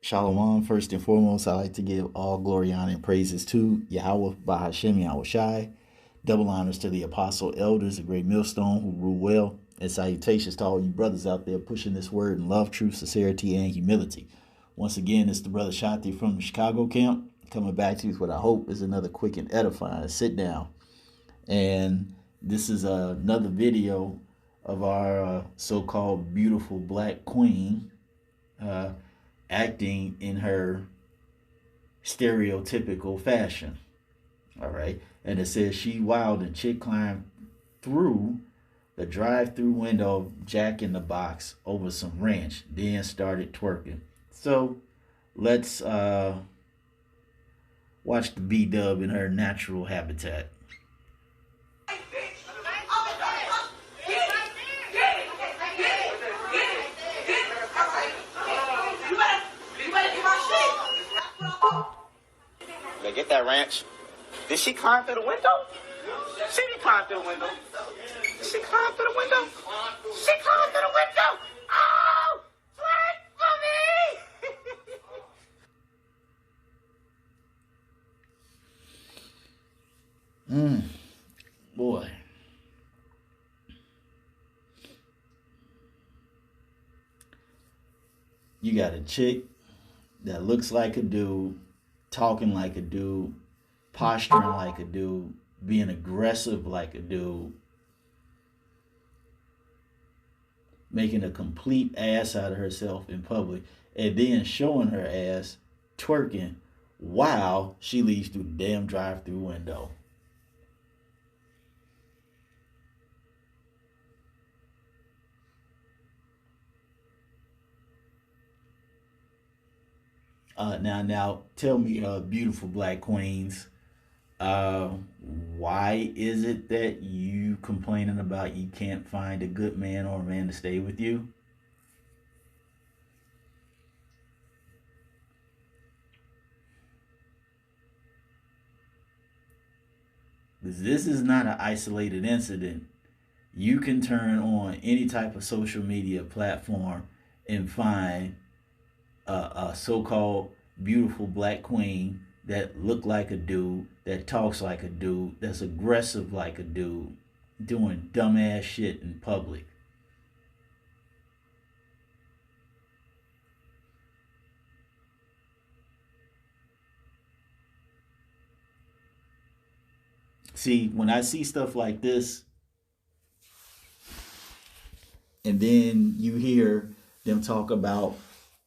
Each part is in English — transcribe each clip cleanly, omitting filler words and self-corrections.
Shalom. First and foremost, I like to give all glory, honor, and praises to Yahweh Bahashem Yahweh Shai. Double honors to the apostle elders, the great millstone who rule well, and salutations to all you brothers out there pushing this word in love, truth, sincerity, and humility. Once again, it's the brother Shanti from the Chicago camp coming back to you with what I hope is another quick and edifying sit down. And this is another video of our so-called beautiful black queen. Acting in her stereotypical fashion. All right. And it says she wild and chick climbed through the drive-through window of Jack in the Box over some ranch, then started twerking. So let's watch the B dub in her natural habitat. They get that ranch. Did she climb through the window? She didn't climb through the window. Did she climb through the window? She climbed through the window. Oh, twerk for me. Boy. You got a chick that looks like a dude, talking like a dude, posturing like a dude, being aggressive like a dude, making a complete ass out of herself in public, and then showing her ass twerking while she leaves through the damn drive-through window. Now, tell me, beautiful black queens, uh, why is it that you complaining about you can't find a good man or a man to stay with you? This is not an isolated incident. You can turn on any type of social media platform and find a so-called beautiful black queen that look like a dude, that talks like a dude, that's aggressive like a dude, doing dumbass shit in public. See, when I see stuff like this, and then you hear them talk about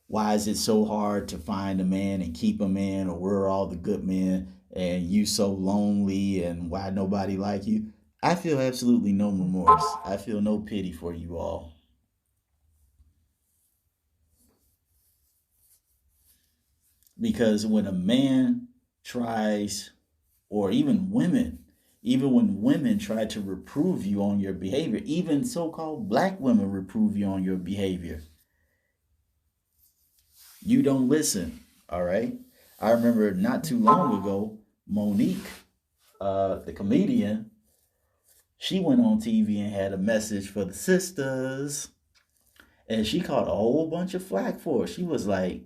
why is it so hard to find a man and keep a man, or where are all the good men and you so lonely and why nobody like you, I feel absolutely no remorse. I feel no pity for you all. Because when a man tries, or even when women try to reprove you on your behavior, even so-called black women reprove you on your behavior, you don't listen. All right. I remember not too long ago, Monique, the comedian, she went on TV and had a message for the sisters, and she caught a whole bunch of flack for it. She was like,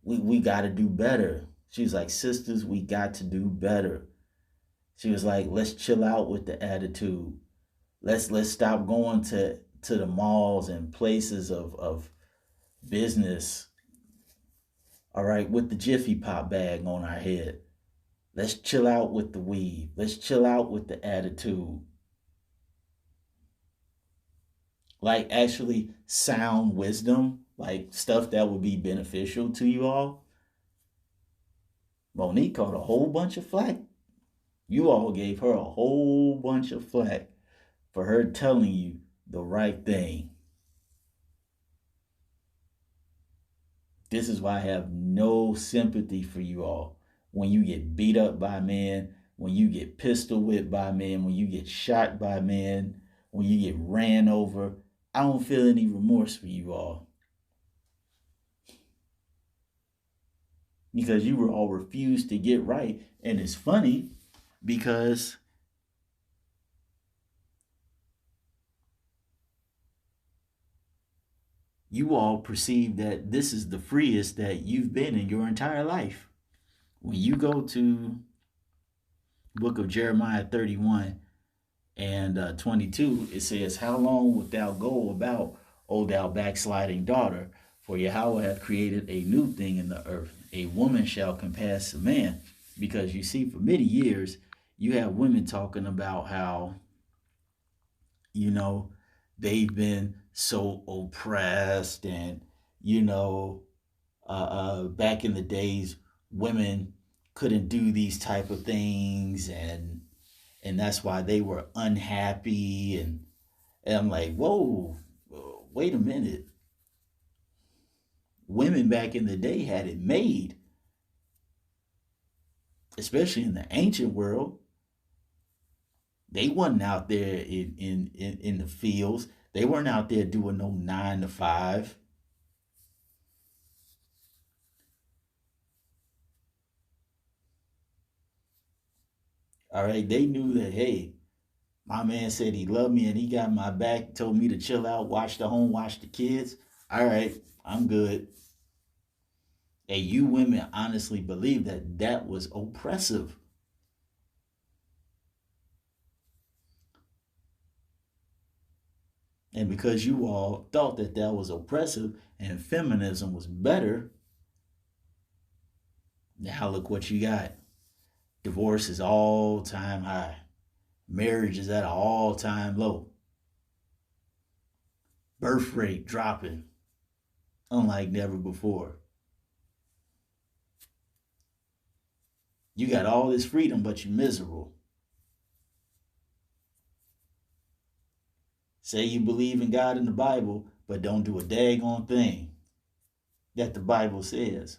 we got to do better. She was like, sisters, we got to do better. She was like, let's chill out with the attitude. Let's stop going to the malls and places of business. All right, with the Jiffy Pop bag on our head. Let's chill out with the weed. Let's chill out with the attitude. Like actually sound wisdom, like stuff that would be beneficial to you all. Monique caught a whole bunch of flack. You all gave her a whole bunch of flack for her telling you the right thing. This is why I have no sympathy for you all. When you get beat up by men, when you get pistol whipped by men, when you get shot by men, when you get ran over, I don't feel any remorse for you all. Because you were all refused to get right. And it's funny because you all perceive that this is the freest that you've been in your entire life. When you go to book of Jeremiah 31 and 22, it says, how long wilt thou go about, O thou backsliding daughter? For Yahweh hath created a new thing in the earth. A woman shall compass a man. Because you see, for many years, you have women talking about how, you know, they've been so oppressed, and, you know, back in the days, women couldn't do these type of things, and that's why they were unhappy. And I'm like, whoa, wait a minute. Women back in the day had it made, especially in the ancient world. They wasn't out there in the fields. They weren't out there doing no 9 to 5. All right, they knew that, hey, my man said he loved me and he got my back, told me to chill out, watch the home, watch the kids. All right, I'm good. And you women honestly believe that that was oppressive. And because you all thought that that was oppressive and feminism was better, now look what you got. Divorce is all time high. Marriage is at an all time low. Birth rate dropping unlike never before. You got all this freedom, but you're miserable. Say you believe in God and the Bible, but don't do a daggone thing that the Bible says.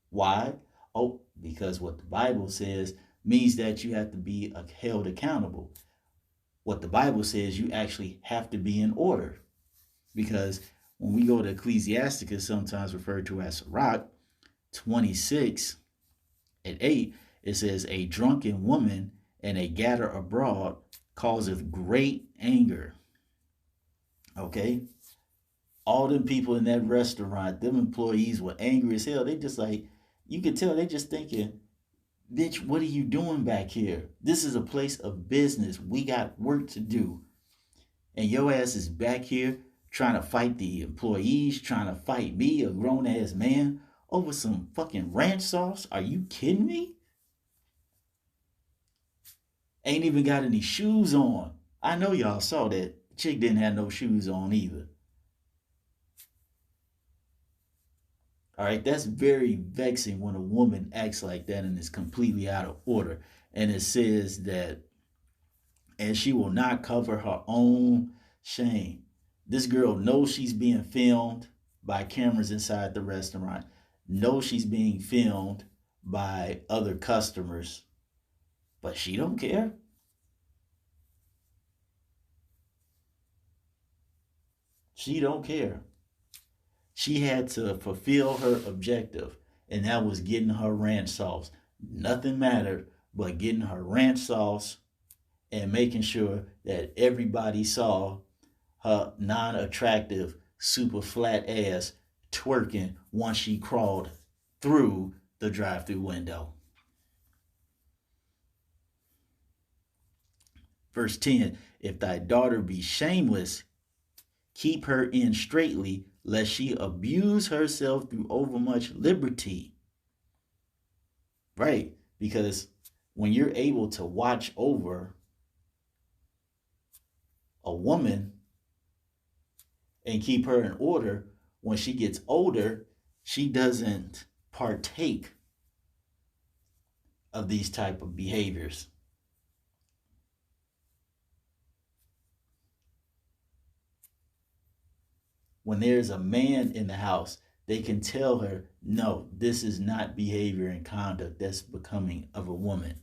Why? Oh, because what the Bible says means that you have to be held accountable. What the Bible says, you actually have to be in order. Because when we go to Ecclesiasticus, sometimes referred to as Sirach 26:8, it says, a drunken woman and a gatter abroad causeth great anger. Okay? All them people in that restaurant, them employees were angry as hell. They just like, you could tell they just thinking, bitch, what are you doing back here? This is a place of business. We got work to do. And your ass is back here trying to fight the employees, trying to fight me, a grown ass man, over some fucking ranch sauce. Are you kidding me? Ain't even got any shoes on. I know y'all saw that. Chick didn't have no shoes on either. All right, that's very vexing when a woman acts like that and is completely out of order. And it says that, and she will not cover her own shame. This girl knows she's being filmed by cameras inside the restaurant, knows she's being filmed by other customers, but she don't care. She don't care. She had to fulfill her objective, and that was getting her ranch sauce. Nothing mattered but getting her ranch sauce and making sure that everybody saw her non-attractive, super flat ass twerking once she crawled through the drive-through window. Verse 10, if thy daughter be shameless, keep her in straitly, lest she abuse herself through overmuch liberty. Right? Because when you're able to watch over a woman and keep her in order, when she gets older, she doesn't partake of these type of behaviors. When there's a man in the house, they can tell her, no, this is not behavior and conduct that's becoming of a woman.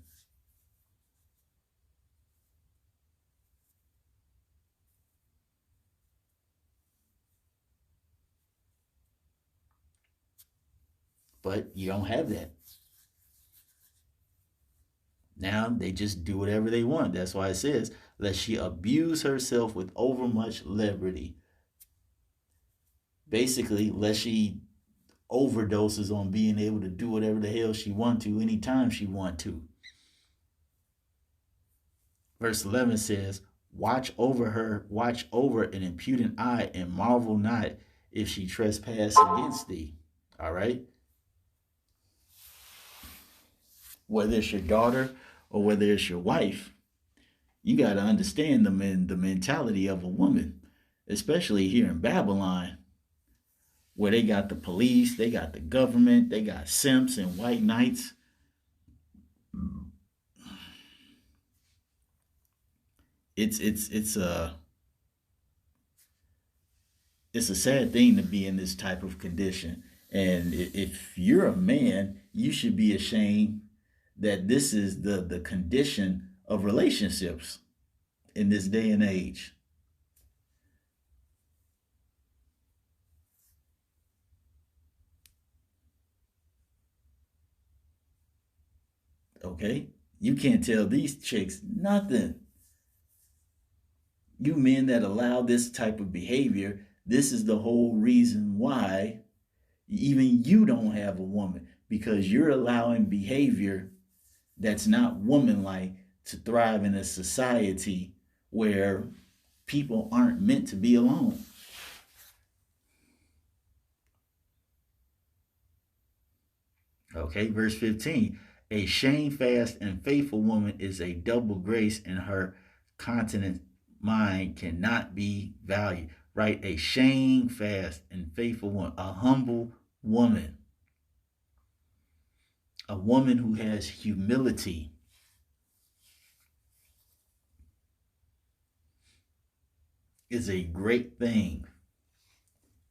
But you don't have that. Now they just do whatever they want. That's why it says, lest she abuse herself with overmuch liberty. Basically, lest she overdoses on being able to do whatever the hell she want to anytime she want to. Verse 11 says, watch over an impudent eye, and marvel not if she trespass against thee. All right. Whether it's your daughter or whether it's your wife, you got to understand the mentality of a woman, especially here in Babylon, where they got the police, they got the government, they got simps and white knights. It's a sad thing to be in this type of condition. And if you're a man, you should be ashamed that this is the condition of relationships in this day and age. Okay? You can't tell these chicks nothing. You men that allow this type of behavior, this is the whole reason why even you don't have a woman, because you're allowing behavior that's not womanlike to thrive in a society where people aren't meant to be alone. Okay, verse 15. A shamefast and faithful woman is a double grace, and her continent mind cannot be valued. Right? A shamefast and faithful woman, a humble woman, a woman who has humility. Is a great thing.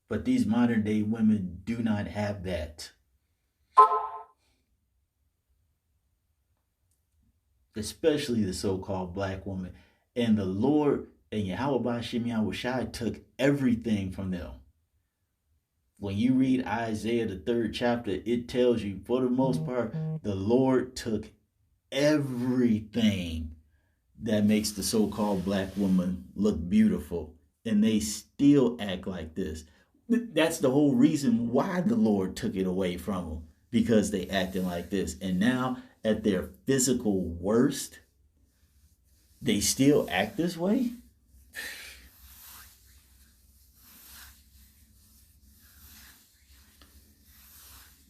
But these modern day women do not have that. Especially the so-called black woman. And the Lord and Yahweh Ba'Shem Yahushai took everything from them. When you read Isaiah, the 3rd chapter, it tells you, for the most part, the Lord took everything that makes the so-called black woman look beautiful. And they still act like this. That's the whole reason why the Lord took it away from them. Because they acted like this. And now, at their physical worst, they still act this way?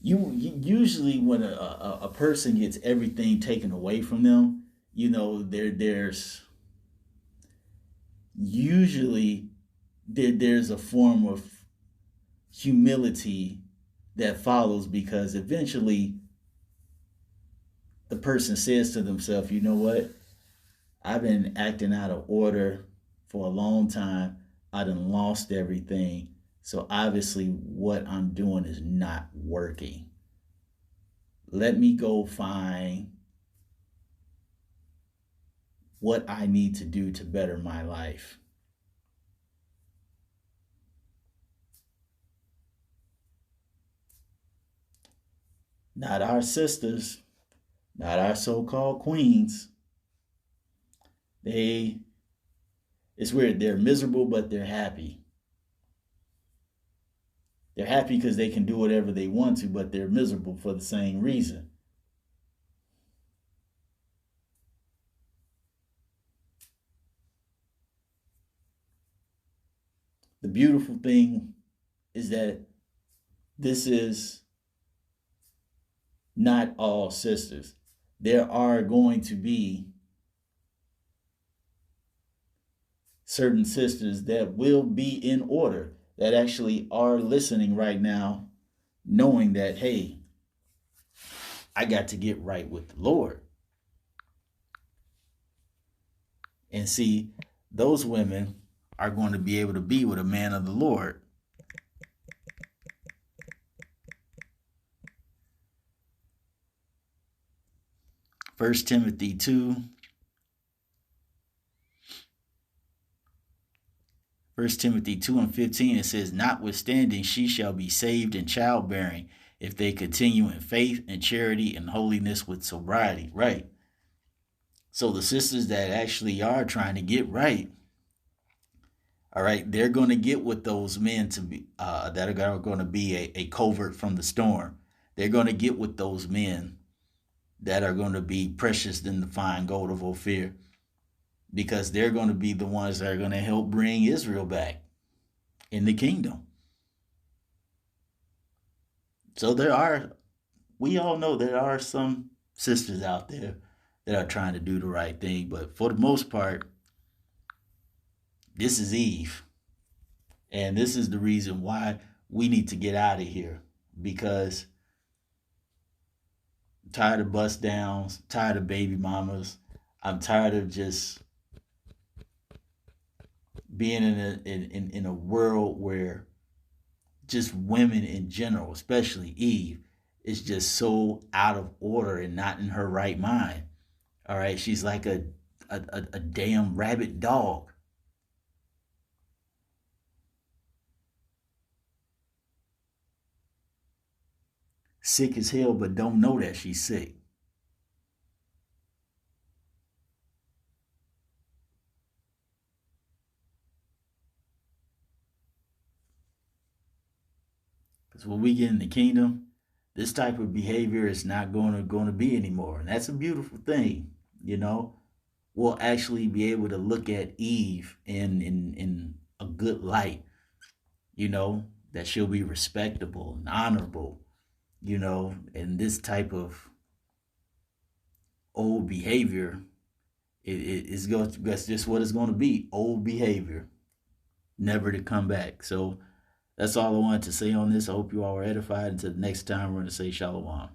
You usually, when a person gets everything taken away from them, there's usually there's a form of humility that follows, because eventually the person says to themselves, you know what? I've been acting out of order for a long time. I done lost everything. So obviously what I'm doing is not working. Let me go find what I need to do to better my life. Not our sisters, not our so-called queens. It's weird. They're miserable, but they're happy. They're happy because they can do whatever they want to, but they're miserable for the same reason. The beautiful thing is that this is not all sisters. There are going to be certain sisters that will be in order, that actually are listening right now, knowing that, hey, I got to get right with the Lord. And see, those women are going to be able to be with a man of the Lord. First Timothy 2. 1 Timothy 2:15, it says, notwithstanding, she shall be saved in childbearing if they continue in faith and charity and holiness with sobriety. Right. So the sisters that actually are trying to get right All right, they're going to get with those men to be that are going to be a covert from the storm. They're going to get with those men that are going to be precious than the fine gold of Ophir, because they're going to be the ones that are going to help bring Israel back in the kingdom. So we all know there are some sisters out there that are trying to do the right thing, but for the most part, this is Eve. And this is the reason why we need to get out of here, because I'm tired of bust downs, tired of baby mamas. I'm tired of just being in a world where just women in general, especially Eve, is just so out of order and not in her right mind. All right, she's like a damn rabid dog. Sick as hell, but don't know that she's sick. Because when we get in the kingdom, this type of behavior is not going to be anymore, and that's a beautiful thing. You know, we'll actually be able to look at Eve in a good light. You know, that she'll be respectable and honorable. You know, and this type of old behavior, that's just what it's going to be. Old behavior, never to come back. So that's all I wanted to say on this. I hope you all were edified. Until the next time, we're going to say shalom.